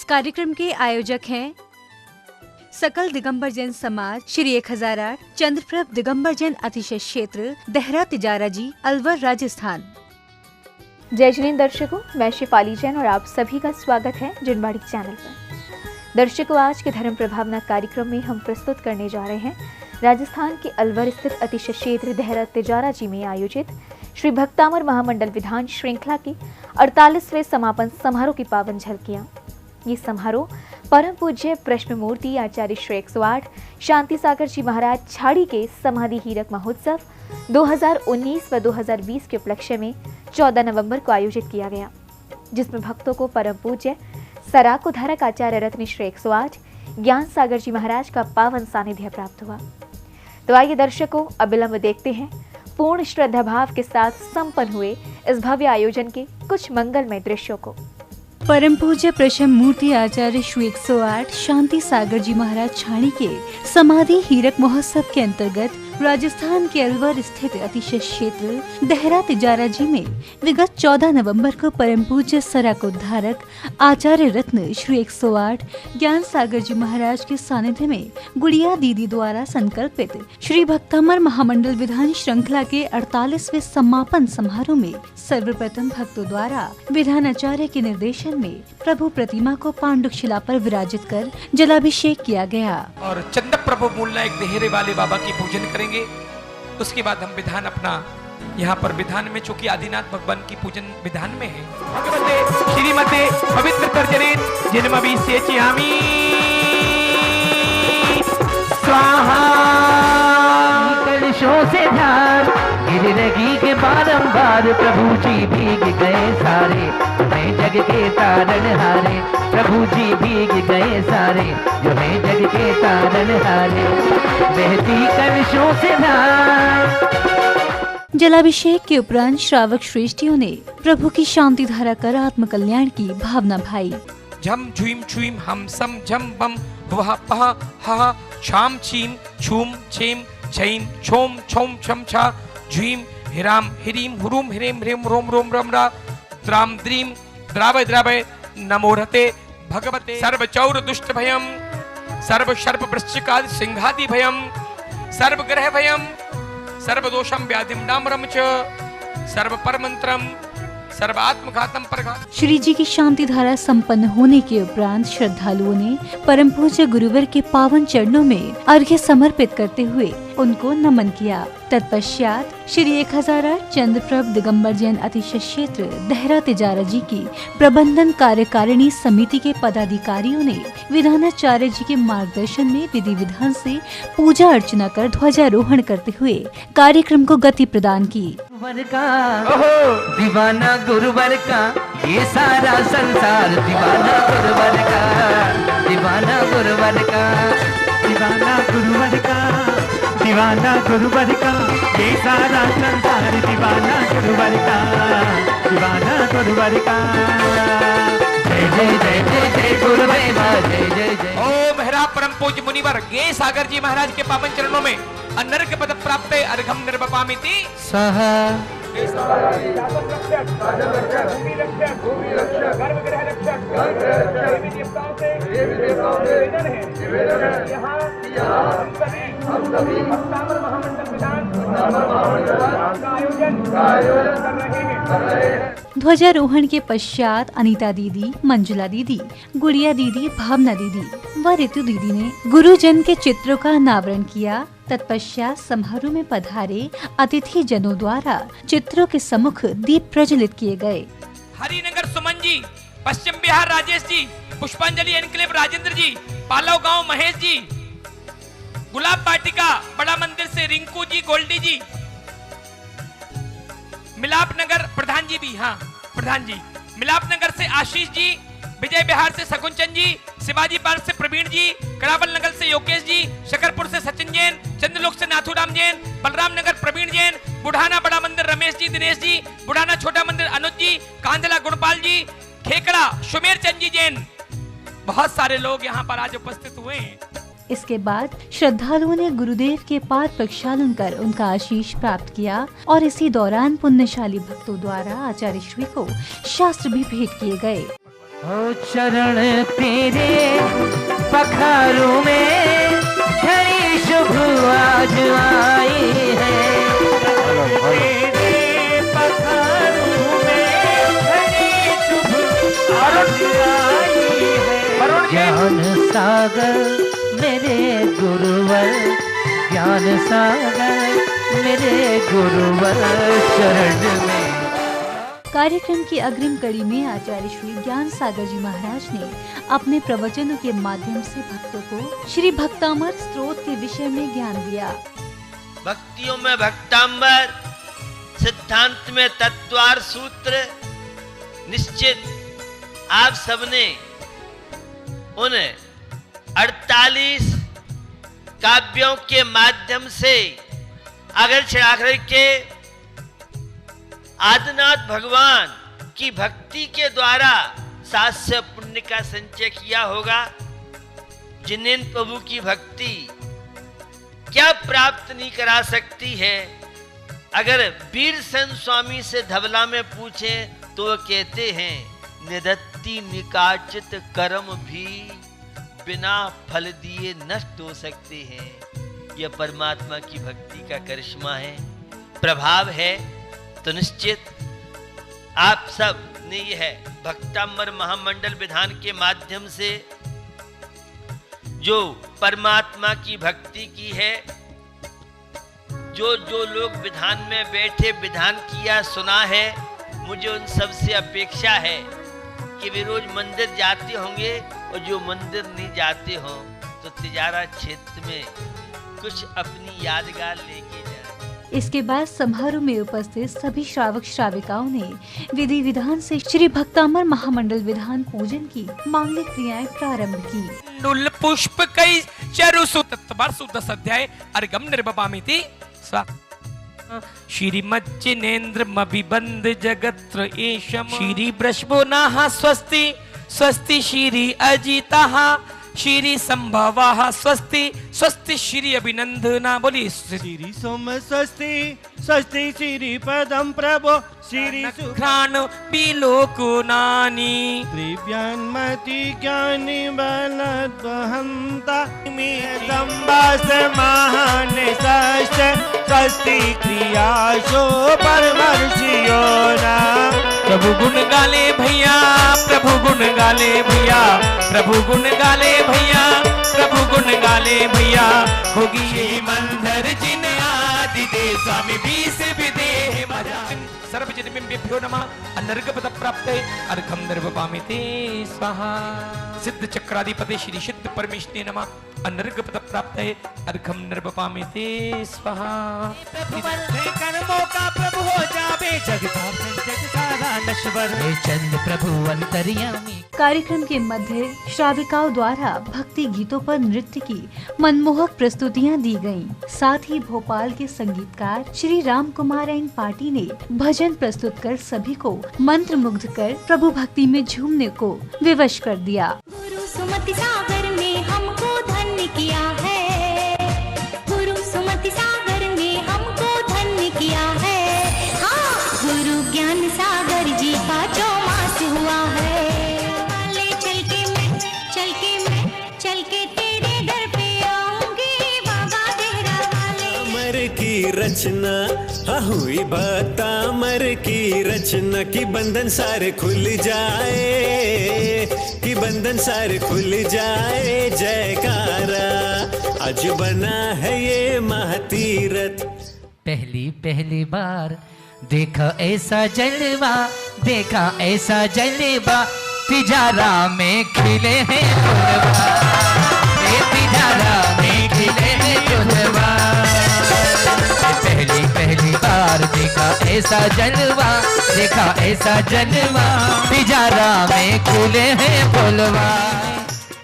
इस कार्यक्रम के आयोजक हैं सकल दिगंबर जैन समाज श्री 1008 चंद्रप्रभ दिगंबर जैन अतिशय क्षेत्र देहरा तिजारा जी अलवर राजस्थान। जय जिनेंद्र दर्शकों, मैं शिफाली जैन और आप सभी का स्वागत है जिनवाड़ी चैनल पर। दर्शकों, आज के धर्म प्रभावना कार्यक्रम में हम प्रस्तुत करने जा रहे हैं राजस्थान के अलवर स्थित अतिशय क्षेत्र देहरा तिजारा जी में आयोजित श्री भक्तामर महामंडल विधान श्रृंखला के 48वें समापन समारोह की पावन झलकियां। ये समारोह परम पूज्य प्रश्न मूर्ति आचार्य श्री 108 शांति सागर जी महाराज छाड़ी के समाधि हीरक महोत्सव 2019 व 2020 के उपलक्ष्य में 14 नवंबर को आयोजित किया गया, जिसमें भक्तों को परम पूज्य सराको धारक आचार्य रत्न श्री 108 ज्ञान सागर जी महाराज का पावन सानिध्य प्राप्त हुआ। तो आइए दर्शकों, अविलंब देखते हैं पूर्ण श्रद्धा भाव के साथ संपन्न हुए इस भव्य आयोजन के कुछ मंगलमय दृश्यों को। परम पूज्य प्रश्न मूर्ति आचार्य श्री 108 शांति सागर जी महाराज छाणी के समाधि हीरक महोत्सव के अंतर्गत राजस्थान के अलवर स्थित अतिशय क्षेत्र देहरा तिजारा जी में विगत 14 नवंबर को परम पूज्य सराकोद्धारक आचार्य रत्न श्री 108 ज्ञान सागर जी महाराज के सानिध्य में गुड़िया दीदी द्वारा संकल्पित श्री भक्तामर महामंडल विधान श्रृंखला के 48वें समापन समारोह में सर्वप्रथम भक्तों द्वारा विधानाचार्य के निर्देशन में प्रभु प्रतिमा को पांडुक शिला पर विराजित कर जलाभिषेक किया गया और चंद प्रभु मूलना एक देहरे वाले बाबा की पूजन करेंगे। उसके बाद हम विधान अपना यहाँ पर विधान में, चूंकि आदिनाथ भगवान की पूजन विधान में है, भगवते श्रीमते पवित्र तर्जने जन्मभि सेचयामि स्वाहा। कलशों से ध्यान गिरगी के बारंबार प्रभु जी भीग गए सारे, मैं जग के तारण हारे। प्रभु जी भीग गए सारे, जो है जग के तारण हारे। बहती कलशों से ध्यान। जलाभिषेक के उपरांत श्रावक श्रेष्ठियों ने प्रभु की शांति धारा कर आत्म कल्याण की भावना भाई। झम झुम छुम हम सम झम बम वह पह हा छाम छीम छूम छेम छैम छोम छोम छम छा झुम हिराम हिरीम हुरुम हिरेम ह्रेम रोम रोम रम रा द्राम द्रीम द्रावय द्रावय नमोरते भगवते सर्व चौर दुष्ट भयम सर्व सर्प वृश्चिकादि सिंहादि भयम सर्व ग्रह भयम सर्व दोषम व्याधिम डामरम च सर्व परमंत्रम सर्व आत्मघातम परघात। श्री जी की शांति धारा संपन्न होने के उपरांत श्रद्धालुओं ने परम पूज्य गुरुवर के पावन चरणों में अर्घ्य समर्पित करते हुए उनको नमन किया। तत्पश्चात श्री 1008 चंद्रप्रभ दिगंबर जैन अतिशय क्षेत्र देहरा तिजारा जी की प्रबंधन कार्यकारिणी समिति के पदाधिकारियों ने विधानाचार्य जी के मार्गदर्शन में विधि विधान से पूजा अर्चना कर ध्वजारोहण करते हुए कार्यक्रम को गति प्रदान की। दीवाना गुरुवर का ये सारा संसार, दीवाना गुरुवर का, दीवाना गुरुवर का, दीवाना गुरुवर का, दीवाना गुरुवर का, ये सारा संसार, दीवाना गुरुवर का, दीवाना गुरुवर का। जय जय जय जय जय गुरुदेवा, जय जय जय। ओ मेहरा परम पूज्य मुनिवर गे सागर जी महाराज के पावन चरणों में अनर्घ पद प्राप्त अर्घम निर्वपामिति सह। ध्वजारोहण के पश्चात अनीता दीदी, मंजुला दीदी, गुड़िया दीदी, भावना दीदी व ऋतु दीदी ने गुरुजन के चित्रों का अनावरण किया। तत्पश्चात समारोह में पधारे अतिथि जनों द्वारा चित्रों के सम्मुख दीप प्रज्वलित किए गए। हरिनगर सुमन जी, पश्चिम बिहार राजेश जी, पुष्पांजलि एनक्लेव राजेंद्र जी, पालव गांव महेश जी, गुलाब वाटिका बड़ा मंदिर से रिंकू जी, गोल्डी जी, मिलाप नगर प्रधान जी भी, हाँ प्रधान जी, मिलाप नगर से आशीष जी, विजय बिहार से सकुंचन जी, शिवाजी पार्क से प्रवीण जी, करावल नगर से योगेश जी, शकरपुर से सचिन जैन, चंद्रलोक से नाथूराम जैन, बलराम नगर प्रवीण जैन, बुढ़ाना बड़ा मंदिर रमेश जी, दिनेश जी, बुढ़ाना छोटा मंदिर अनुज जी, कांधला गुणपाल जी, खेकड़ा सुमेर चंद जी जैन। बहुत सारे लोग यहाँ पर आज उपस्थित हुए हैं। इसके बाद श्रद्धालुओं ने गुरुदेव के पाद प्रक्षालन कर उनका आशीष प्राप्त किया और इसी दौरान पुण्यशाली भक्तों द्वारा आचार्य श्री को शास्त्र भी भेंट किए गए। हो चरण तेरे पखारों में घड़ी शुभ आज आई है। तेरे पखारों में घड़ी शुभ आज आई है। ज्ञान सागर मेरे गुरुवर, ज्ञान सागर मेरे गुरुवर शरण में। कार्यक्रम की अग्रिम कड़ी में आचार्य श्री ज्ञान सागर जी महाराज ने अपने प्रवचनों के माध्यम से भक्तों को श्री भक्तामर स्तोत्र के विषय में ज्ञान दिया। भक्तियों में भक्तांबर, सिद्धांत में तत्वार सूत्र। निश्चित आप सबने उन 48 काव्यों के माध्यम से अगर चढ़ाकर के आदिनाथ भगवान की भक्ति के द्वारा सास्य पुण्य का संचय किया होगा। जिन्हें प्रभु की भक्ति क्या प्राप्त नहीं करा सकती है। अगर वीर सेन स्वामी से धवला में पूछे तो वो कहते हैं, निदत्ति निकाचित कर्म भी बिना फल दिए नष्ट हो सकते हैं। यह परमात्मा की भक्ति का करिश्मा है, प्रभाव है। तो निश्चित आप सब ने यह भक्तांबर महामंडल विधान के माध्यम से जो परमात्मा की भक्ति की है, जो जो लोग विधान में बैठे विधान किया सुना है, मुझे उन सब से अपेक्षा है कि वे रोज मंदिर जाते होंगे और जो मंदिर नहीं जाते हों तो तिजारा क्षेत्र में कुछ अपनी यादगार लेके जाए। इसके बाद समारोह में उपस्थित सभी श्रावक श्राविकाओं ने विधि विधान से श्री भक्तामर महामंडल विधान पूजन की मांगलिक क्रियाएं प्रारंभ की। नुल पुष्प कई चरुसु तत्वर्षु 10 अध्याय अर्घम निर्वपामिति श्रीमच्चिनेन्द्र मभिबंध जगत्र एशम श्री वृषभो नाः स्वस्ति स्वस्ति श्री अजिताः श्री संभवाः स्वस्ति स्वस्ति श्री अभिनंदना। बोली श्री सोम स्वस्ति स्वस्ति श्री पदम प्रभो श्री सुघ्राण बिलोकुनानि दिव्यान्मति ज्ञानी बलद्वहंता मेदम्बास महान सष्ट स्वस्ति क्रियाशो परमर्षियो ना। प्रभु गुण गाले भैया, प्रभु गुण गाले भैया, प्रभु गुण गाले भैया, प्रभु गुण गाले भैया। होगी ये मंदिर जिन आदि दे स्वामी बीस विदेह भजन सर्वजनमेभ्यो नमः। अनर्घपद प्राप्ते अर्घम निर्वपामिते स्वाहा। सिद्ध चक्राधिपते श्री सिद्ध परमेश्वरे नमः। अनर्घपद प्राप्ते अर्घम निर्वपामिते स्वाहा। कर्मों का प्रभु हो जावे जगता जग सारा नश्वर। हे चंद प्रभु अंतर्यामी। कार्यक्रम के मध्य श्राविकाओं द्वारा भक्ति गीतों पर नृत्य की मनमोहक प्रस्तुतियां दी गयीं। साथ ही भोपाल के संगीतकार श्री राम कुमार एन पाटी ने भजन प्रस्तुत कर सभी को मंत्र मुग्ध कर प्रभु भक्ति में झूमने को विवश कर दिया। गुरु सुमति सागर ने हमको धन्य किया है, गुरु सुमति सागर ने हमको धन्य किया है। हाँ, गुरु ज्ञान सागर जी का चौमास हुआ है। चल के तेरे दर पे आऊंगी बाबा देहरा वाले। अमर की रचना हुई भक्तामर की रचना की बंधन सारे खुल जाए, कि बंधन सारे खुल जाए। जयकारा आज बना है ये महातीरथ। पहली पहली बार देखा ऐसा जलवा, देखा ऐसा जलवा। तिजारा में खिले हैं फुलवा, तिजारा में खिले हैं फुलवा। पहली पहली बार देखा ऐसा जलवा, देखा ऐसा जलवा। तिजारा में खिले हैं फुलवा।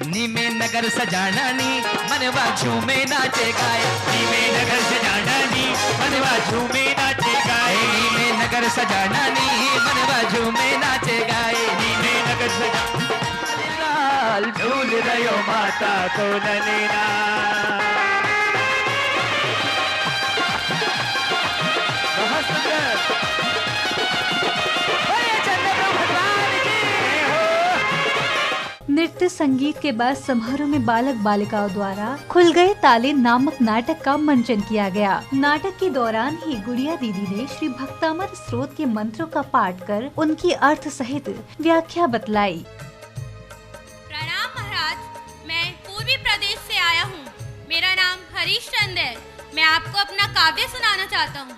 नीमे नगर सजाना नी मनवा झूमे नाचे गाए, नीमे नगर सजाना नी मनवा झूमे नाचे गाए। नीमे नगर सजाना नी मनवा झूमे नाचे गाए। नीमे नगर सजाना लाल झूल रयो माता को नैना। बहुत सुंदर। चंद्र भगवान की हो। नृत्य संगीत के बाद समारोह में बालक बालिकाओं द्वारा खुल गए ताले नामक नाटक का मंचन किया गया। नाटक के दौरान ही गुड़िया दीदी ने श्री भक्तामृत स्रोत के मंत्रों का पाठ कर उनकी अर्थ सहित व्याख्या बतलाई। प्रणाम महाराज, मैं पूर्वी प्रदेश से आया हूँ। मेरा नाम हरीश चंद है। मैं आपको अपना काव्य सुनाना चाहता हूँ।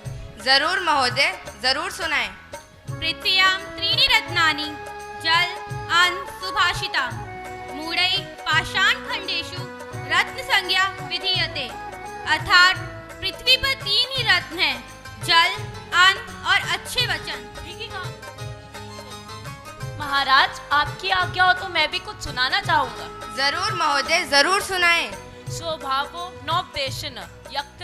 जरूर महोदय, जरूर सुनाएं। पृथ्व्यां त्रीणि रत्नानि जल अन्न सुभाषिता मूढ़ै पाषाण खंडेषु रत्न संज्ञा विधीयते। अर्थात पृथ्वी पर 3 ही रत्न हैं, जल, अन्न और अच्छे वचन। ठीक है कहा? महाराज, आपकी आज्ञा हो तो मैं भी कुछ सुनाना चाहूँगा। जरूर महोदय, जरूर सुनाएं। स्वभावो नोपदेशन यक्त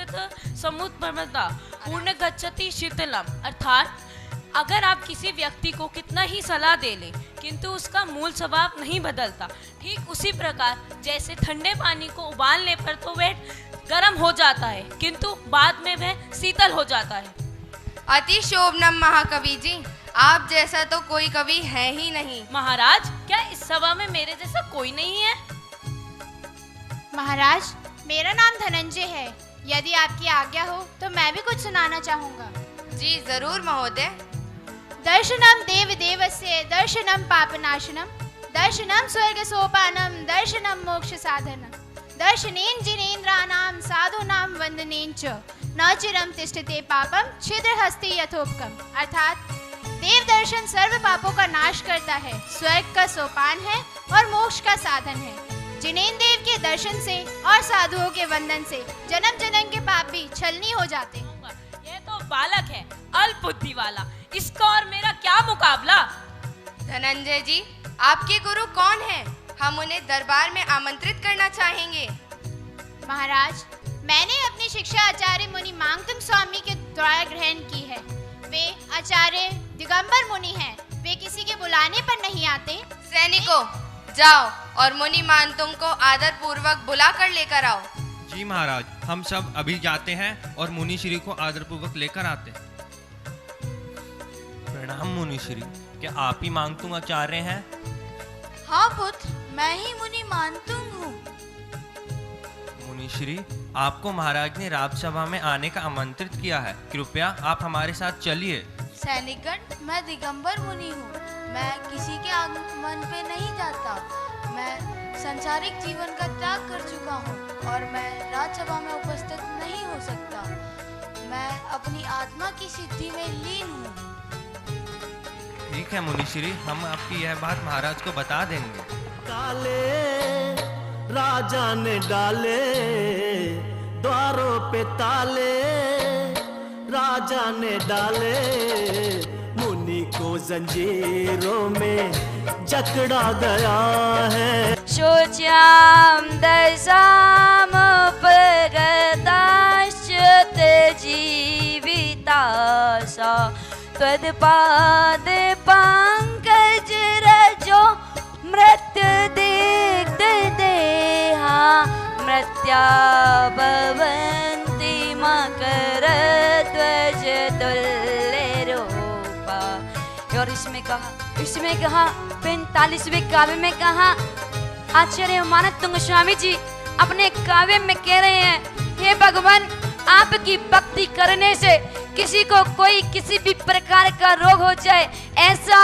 समुद्रमता पूर्ण गच्छति शीतलम। अर्थात अगर आप किसी व्यक्ति को कितना ही सलाह दे ले किंतु उसका मूल स्वभाव नहीं बदलता, ठीक उसी प्रकार जैसे ठंडे पानी को उबालने पर तो वह गर्म हो जाता है किंतु बाद में वह शीतल हो जाता है। अति शोभनम महाकवि जी, आप जैसा तो कोई कवि है ही नहीं। महाराज, क्या इस सभा में मेरे जैसा कोई नहीं है? महाराज, मेरा नाम धनंजय है। यदि आपकी आज्ञा हो तो मैं भी कुछ सुनाना चाहूँगा। जी जरूर महोदय। दर्शनम देव देवस्य दर्शनम पापनाशनम दर्शनम स्वर्ग सोपानम दर्शनम मोक्ष साधनम दर्शनेन जिनेन्द्राणाम साधूनाम वंदनेन च न चिरम तिष्ठते पापम छिद्र हस्ति यथोपकम। अर्थात देव दर्शन सर्व पापों का नाश करता है, स्वर्ग का सोपान है और मोक्ष का साधन है। जिनेन्द्र देव के दर्शन से और साधुओं के वंदन से जन्म जन्म के पाप भी छलनी हो जाते हैं। यह तो बालक है, अल्प बुद्धि वाला, इसका और मेरा क्या मुकाबला। धनंजय जी, आपके गुरु कौन हैं? हम उन्हें दरबार में आमंत्रित करना चाहेंगे। महाराज, मैंने अपनी शिक्षा आचार्य मुनि मांगतुंग स्वामी के द्वारा ग्रहण की है। वे आचार्य दिगंबर मुनि हैं। वे किसी के बुलाने पर नहीं आते। सैनिकों, जाओ और मुनि मानतुंग को आदर पूर्वक बुला कर लेकर आओ। जी महाराज, हम सब अभी जाते हैं और मुनि श्री को आदर पूर्वक लेकर आते हैं। प्रणाम मुनि श्री, क्या आप ही मांगतुंग आचार्य हैं? हाँ पुत्र, मैं ही मुनि मानतुंग हूँ। मुनि श्री, आपको महाराज ने राजसभा में आने का आमंत्रित किया है, कृपया आप हमारे साथ चलिए। सैनिकगण, मैं दिगंबर मुनि हूँ। मैं किसी के आगमन पे नहीं जाता। मैं संसारिक जीवन का त्याग कर चुका हूँ और मैं राजसभा में उपस्थित नहीं हो सकता। मैं अपनी आत्मा की सिद्धि में लीन हूँ। ठीक है मुनिश्री, हम आपकी यह बात महाराज को बता देंगे। काले राजा ने डाले द्वारों पे ताले, राजा ने डाले मुनि को जंजीरों में जकड़ा गया है। शोच्याम दशाम प्रगताश्च जीवितासा त्वत्पाद पंकज रजो मृत्यु दिग्ध देहा मृत्या भवन्ति मकर ध्वज तुल्य रूपा। और इसमें कहा 45वें काव्य में कहा, आचार्य मानतुंग स्वामी जी अपने काव्य में कह रहे हैं, हे भगवान, आपकी भक्ति करने से किसी को कोई किसी भी प्रकार का रोग हो जाए, ऐसा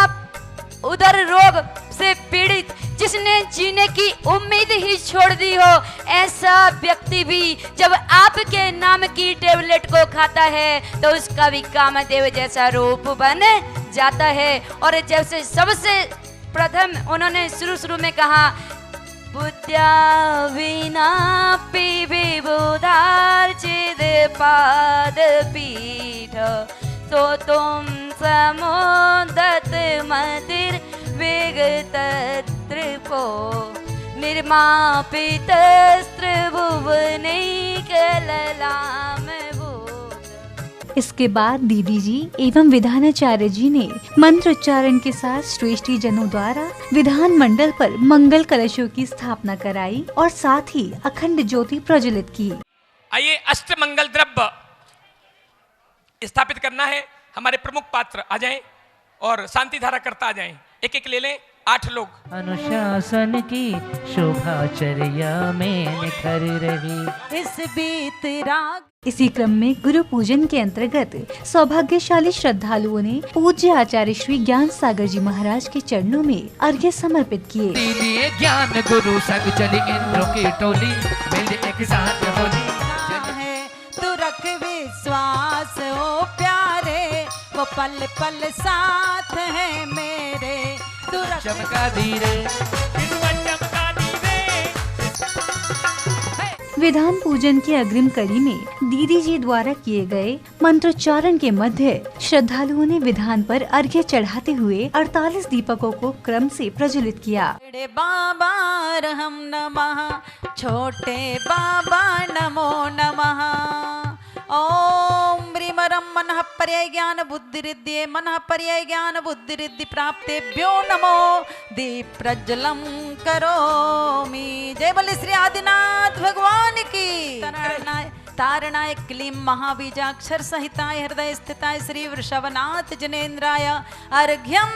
उदर रोग से पीड़ित जिसने जीने की उम्मीद ही छोड़ दी हो, ऐसा व्यक्ति भी जब आपके नाम की टेबलेट को खाता है तो उसका भी कामदेव जैसा रूप बन जाता है। और जैसे सबसे प्रथम उन्होंने शुरू में कहा, बुद्ध्या विना विबुधार्चित पाद पीठ तो तुम समुदत मतिर विगत त्रिपो निर्मापित त्रिभुवने कललाम। इसके बाद दीदी जी एवं विधानाचार्य जी ने मंत्रोच्चारण के साथ श्रेष्ठी जनों द्वारा विधान मंडल पर मंगल कलशों की स्थापना कराई और साथ ही अखंड ज्योति प्रज्वलित की। आइए अष्ट मंगल द्रव्य स्थापित करना है। हमारे प्रमुख पात्र आ जाएं और शांति धारा करता आ जाएं। एक एक ले लें। 8 लोग। अनुशासन की शोभाचर्या में निखर रही इस बीत राग। इसी क्रम में गुरु पूजन के अंतर्गत सौभाग्यशाली श्रद्धालुओं ने पूज्य आचार्य श्री ज्ञान सागर जी महाराज के चरणों में अर्घ्य समर्पित किए। लिए ज्ञान गुरु संग चली इंद्रों की टोली, मिल एक साथ होली है तू रख विश्वास ओ प्यारे, वो पल पल साथ है मेरे, तू रख चमका धीरे विधान पूजन की अग्रिम कड़ी में दीदी जी द्वारा किए गए मंत्रोच्चारण के मध्य श्रद्धालुओं ने विधान पर अर्घ्य चढ़ाते हुए 48 दीपकों को क्रम से प्रज्वलित किया। बड़े बाबा रहम नमः, छोटे बाबा नमो नमः, ओम ब्रीमरम मनः पर्याय ज्ञान बुद्धिरिद्धि मनः पर्याय ज्ञान बुद्धिरिद्धि प्राप्तेभ्यो नमो दीप प्रज्वलम करोमि। जय बोले श्री आदिनाथ भगवान की। तारणाय क्लीं महाबीजाक्षर सहिताय हृदय स्थिताय श्री वृषभनाथ जनेन्द्राय अर्घ्यम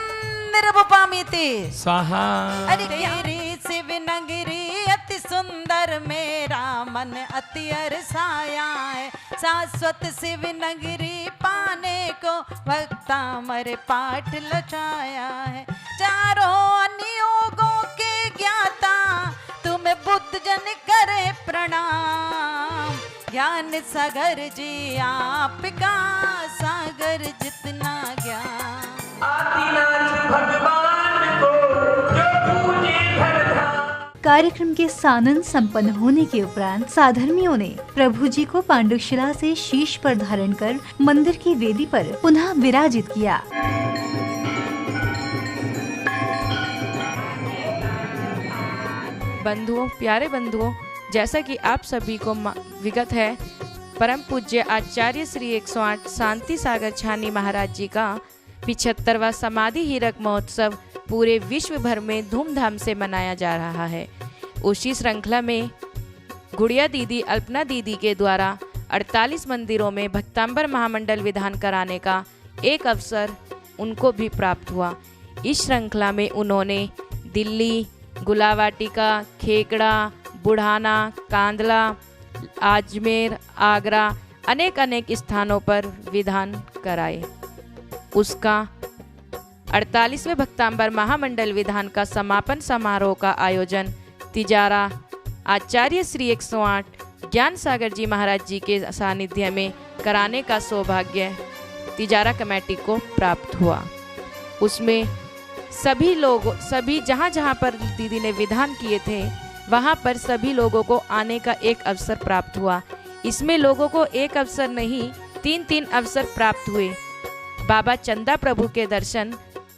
निर्वपामिति स्वाहा। अरे तेरी शिव नगरी अति सुंदर, मेरा मन अति अरसाया है, शाश्वत शिव नगरी पाने को भक्तामर पाठ लचाया है। चारों अनुयोगों के ज्ञाता तुम्हें बुद्ध जन करे प्रणाम, ज्ञान सागर जी आपका सागर जितना ज्ञान। कार्यक्रम के सानंद संपन्न होने के उपरांत साधर्मियों ने प्रभु जी को पांडुशिला से शीश पर धारण कर मंदिर की वेदी पर पुनः विराजित किया। बंधुओं, प्यारे बंधुओं, जैसा कि आप सभी को विगत है, परम पूज्य आचार्य श्री 108 शांति सागर छानी महाराज जी का 75वां समाधि हीरक महोत्सव पूरे विश्व भर में धूमधाम से मनाया जा रहा है। उसी श्रृंखला में गुड़िया दीदी अल्पना दीदी के द्वारा 48 मंदिरों में भक्तांबर महामंडल विधान कराने का एक अवसर उनको भी प्राप्त हुआ। इस श्रृंखला में उन्होंने दिल्ली, गुलावाटिका, खेकड़ा, बुढ़ाना, कांदला, अजमेर, आगरा अनेक स्थानों पर विधान कराए। उसका 48वें भक्तांबर महामंडल विधान का समापन समारोह का आयोजन तिजारा आचार्य श्री 108 ज्ञान सागर जी महाराज जी के सानिध्य में कराने का सौभाग्य तिजारा कमेटी को प्राप्त हुआ। उसमें सभी जहाँ पर दीदी ने विधान किए थे वहाँ पर सभी लोगों को आने का एक अवसर प्राप्त हुआ। इसमें लोगों को एक अवसर नहीं, 3 अवसर प्राप्त हुए। बाबा चंदा प्रभु के दर्शन,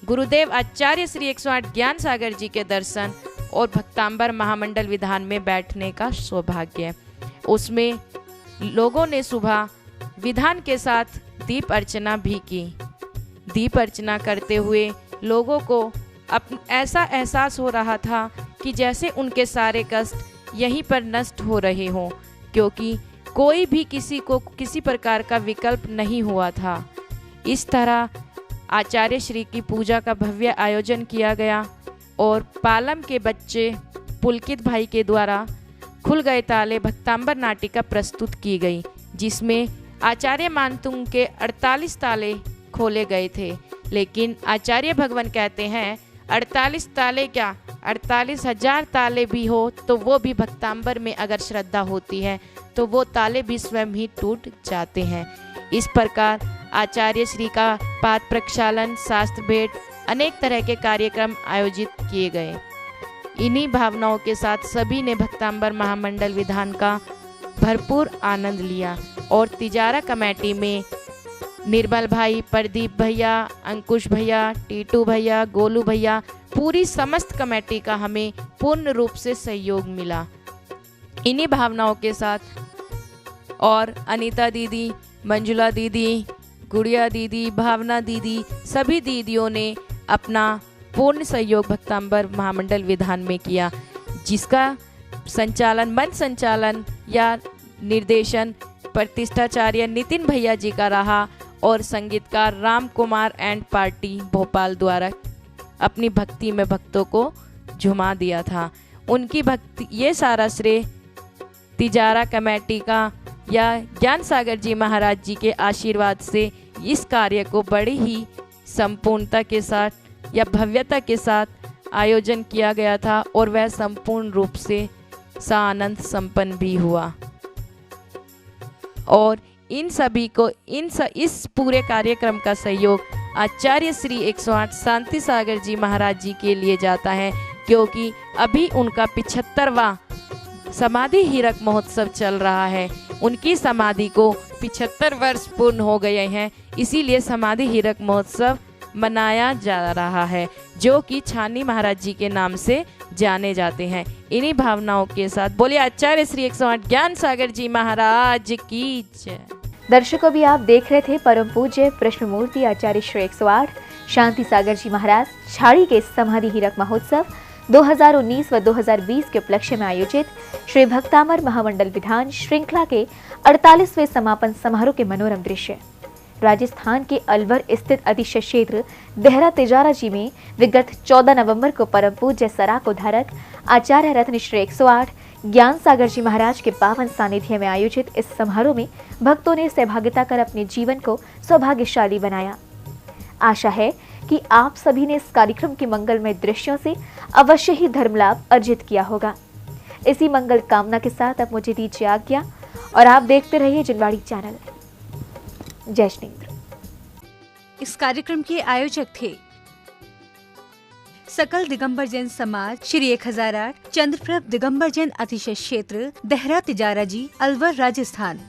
गुरुदेव आचार्य श्री 108 ज्ञान सागर जी के दर्शन और भक्तांबर महामंडल विधान में बैठने का सौभाग्य। उसमें लोगों ने सुबह विधान के साथ दीप अर्चना भी की। दीप अर्चना करते हुए लोगों को ऐसा एहसास हो रहा था कि जैसे उनके सारे कष्ट यहीं पर नष्ट हो रहे हों, क्योंकि कोई भी किसी को किसी प्रकार का विकल्प नहीं हुआ था। इस तरह आचार्य श्री की पूजा का भव्य आयोजन किया गया और पालम के बच्चे पुलकित भाई के द्वारा खुल गए ताले भक्तांबर नाटिका प्रस्तुत की गई, जिसमें आचार्य मानतुंग के 48 ताले खोले गए थे। लेकिन आचार्य भगवान कहते हैं 48 ताले क्या, 48,000 ताले भी हो तो वो भी भक्तांबर में अगर श्रद्धा होती है तो वो ताले भी स्वयं ही टूट जाते हैं। इस प्रकार आचार्य श्री का पाद प्रक्षालन, शास्त्र भेंट, अनेक तरह के कार्यक्रम आयोजित किए गए। इन्हीं भावनाओं के साथ सभी ने भक्तांबर महामंडल विधान का भरपूर आनंद लिया और तिजारा कमेटी में निर्मल भाई, प्रदीप भैया, अंकुश भैया, टीटू भैया, गोलू भैया, पूरी समस्त कमेटी का हमें पूर्ण रूप से सहयोग मिला। इन्हीं भावनाओं के साथ और अनीता दीदी, मंजुला दीदी, गुड़िया दीदी, भावना दीदी, सभी दीदियों ने अपना पूर्ण सहयोग भक्तांबर महामंडल विधान में किया, जिसका संचालन, मंच संचालन या निर्देशन प्रतिष्ठाचार्य नितिन भैया जी का रहा और संगीतकार राम कुमार एंड पार्टी भोपाल द्वारा अपनी भक्ति में भक्तों को झुमा दिया था। उनकी भक्ति, ये सारा श्रेय तिजारा कमेटी का या ज्ञान सागर जी महाराज जी के आशीर्वाद से इस कार्य को बड़ी ही संपूर्णता के साथ या भव्यता के साथ आयोजन किया गया था और वह संपूर्ण रूप से सानंद संपन्न भी हुआ। और इन सभी को इस पूरे कार्यक्रम का सहयोग आचार्य श्री 108 शांति सागर जी महाराज जी के लिए जाता है, क्योंकि अभी उनका 75वां समाधि हीरक महोत्सव चल रहा है। उनकी समाधि को 75 वर्ष पूर्ण हो गए हैं, इसीलिए समाधि हीरक महोत्सव मनाया जा रहा है, जो कि छानी महाराज जी के नाम से जाने जाते हैं। इन्हीं भावनाओं के साथ बोलिए आचार्य श्री 108 ज्ञान सागर जी महाराज की जय। दर्शकों, भी आप देख रहे थे परम पूज्य प्रश्न मूर्ति आचार्य श्री 108 शांति सागर जी महाराज छाड़ी के समाधि हीरक महोत्सव 2019 व 2020 के उपलक्ष्य में आयोजित श्री भक्तामर महामंडल विधान श्रृंखला के 48वें समापन समारोह के मनोरम दृश्य। राजस्थान के अलवर स्थित अतिशय क्षेत्र देहरा तिजारा जी में विगत 14 नवंबर को परम पूज्य सराको धारक आचार्य रत्न श्री 108 ज्ञान सागर जी महाराज के पावन सानिध्य में आयोजित इस समारोह में भक्तों ने सहभागिता कर अपने जीवन को सौभाग्यशाली बनाया। आशा है कि आप सभी ने इस कार्यक्रम के मंगलमय दृश्यों से अवश्य ही धर्म लाभ अर्जित किया होगा। इसी मंगल कामना के साथ अब मुझे दीजिए आज्ञा और आप देखते रहिए जिनवाड़ी चैनल। जय श्री। इस कार्यक्रम के आयोजक थे सकल दिगंबर जैन समाज श्री 1008 चंद्रप्रभ दिगंबर जैन अतिशय क्षेत्र देहरा तिजारा जी अलवर राजस्थान।